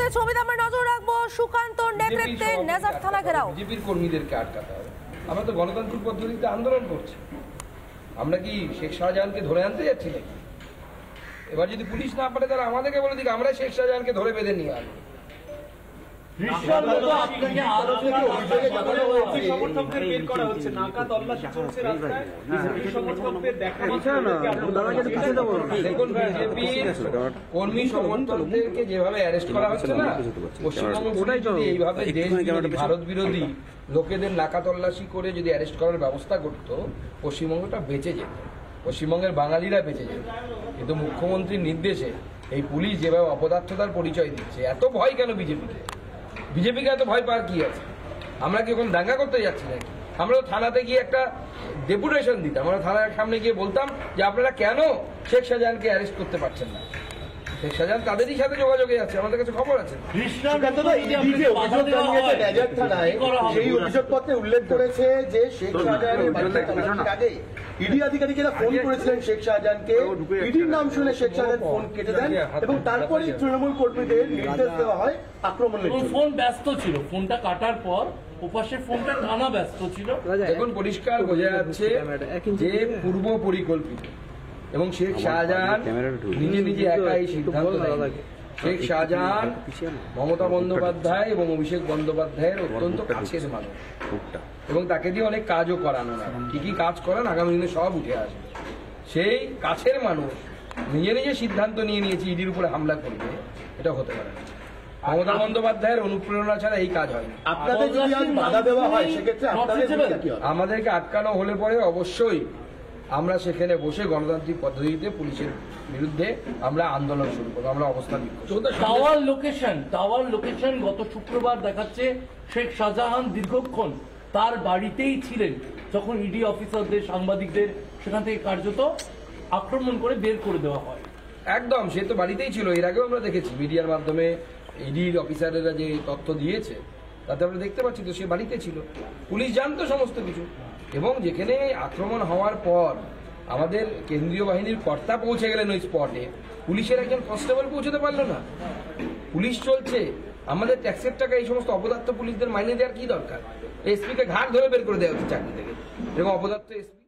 ফেসবুকে ছবিতে আমরা নজর রাখবো সুকান্তর নেতৃত্বে নেজার থানা ঘেরাও। বিজেপির কর্মীদেরকে আটকাতে হবে। আমরা তো গণতান্ত্রিক পদ্ধতিতে আন্দোলন করছি। আমরা কি শেখ শাহজাহানকে ধরে আনতে যাচ্ছি নাকি? এবার যদি পুলিশ না পারে তারা আমাদেরকে বলে দিক আমরা শেখ শাহজাহানকে ধরে বেঁধে নিয়ে আসবো। দেখুন কর্মী সমর্থকদেরকে যেভাবে অ্যারেস্ট করা হচ্ছে না, পশ্চিমবঙ্গ যদি এইভাবে ভারত বিরোধী লোকেদের নাকা তল্লাশি করে যদি অ্যারেস্ট করার ব্যবস্থা করতো, পশ্চিমবঙ্গটা বেঁচে যেত, পশ্চিমবঙ্গের বাঙালিরা বেঁচে যেত। কিন্তু মুখ্যমন্ত্রীর নির্দেশে এই পুলিশ যেভাবে অপদার্থতার পরিচয় দিচ্ছে, এত ভয় কেন বিজেপিকে? বিজেপিকে এত ভয় পাওয়ার কি আছে? আমরা কি এখন দাঙ্গা করতে যাচ্ছি নাকি? আমরা তো থানাতে গিয়ে একটা ডেপুটেশন দিতাম, আমরা থানার সামনে গিয়ে বলতাম যে আপনারা কেন শেখ শাহজাহানকে অ্যারেস্ট করতে পারছেন না। শেখ শাহজাহান তাদেরই সাথে যোগাযোগে আছে, আমাদের কাছে খবর আছে। সেই অভিযোগপত্রে উল্লেখ করেছে যে শেখ শাহজাহানের আগে ইডি আধিকারিকেরা ফোন করেছিলেন শেখ শাহজাহানকে, ইডির নাম শুনে শেখ শাহজাহান ফোন কেটে দেন এবং তারপরে তৃণমূল কর্মীদের নির্দেশ দেওয়া হয় আক্রমণের। ফোন ব্যস্ত ছিল, ফোনটা কাটার পর ওপাশের ফোনটা টানা ব্যস্ত ছিল। এখন পরিষ্কার বোঝা যাচ্ছে যে পূর্ব পরিকল্পিত এবং শেখ শাহজাহান নিজে নিজে একাই সিদ্ধান্ত নেয়। শেখ শাহজাহান মমতা বন্দ্যোপাধ্যায় এবং অভিষেক বন্দ্যোপাধ্যায়ের অত্যন্ত কাছের মানুষ এবং তাকে দিয়ে অনেক কাজও করানো না। কি কি কাজ করান আগামী দিনে সব উঠে আসবে। সেই কাছের মানুষ নিজে নিজে সিদ্ধান্ত নিয়ে নিয়েছে ইডির উপরে হামলা করবে, এটা হতে পারে না। মমতা বন্দ্যোপাধ্যায়ের অনুপ্রেরণা ছাড়া এই কাজ হয় না। আপনাদের যদি আজ বাধা দেওয়া হয় সেক্ষেত্রে আমাদেরকে আটকানো হলে পরে অবশ্যই আমরা সেখানে বসে গণতান্ত্রিক পদ্ধতিতে পুলিশের বিরুদ্ধে আমরা আন্দোলন শুরু করবো, আমরা অবস্থান বিক্ষোভ। টাওয়ার লোকেশন গত শুক্রবার দেখাচ্ছে শেখ শাহজাহান দীর্ঘক্ষণ তার বাড়িতেই ছিলেন যখন ইডি অফিসারদের সাংবাদিকদের সেখান থেকে কার্যত আক্রমণ করে বের করে দেওয়া হয়। একদম, সে তো বাড়িতেই ছিল। এর আগেও আমরা দেখেছি মিডিয়ার মাধ্যমে ইডির অফিসারেরা যে তথ্য দিয়েছে তাতে আমরা দেখতে পাচ্ছি তো সে বাড়িতে ছিল। পুলিশ জানতো সমস্ত কিছু এবং যেখানে আক্রমণ হওয়ার পর আমাদের কেন্দ্রীয় বাহিনীর কর্তা পৌঁছে গেলেন ওই স্পটে, পুলিশের একজন কনস্টেবল পৌঁছতে পারলো না। পুলিশ চলছে, আমাদের ট্যাক্সের টাকা এই সমস্ত অপদার্থ পুলিশদের মাইনে দেওয়ার কি দরকার? এসপিকে ঘাট ধরে বের করে দেওয়া হচ্ছে চাকরি থেকে, এবং অপদার্থ এসপি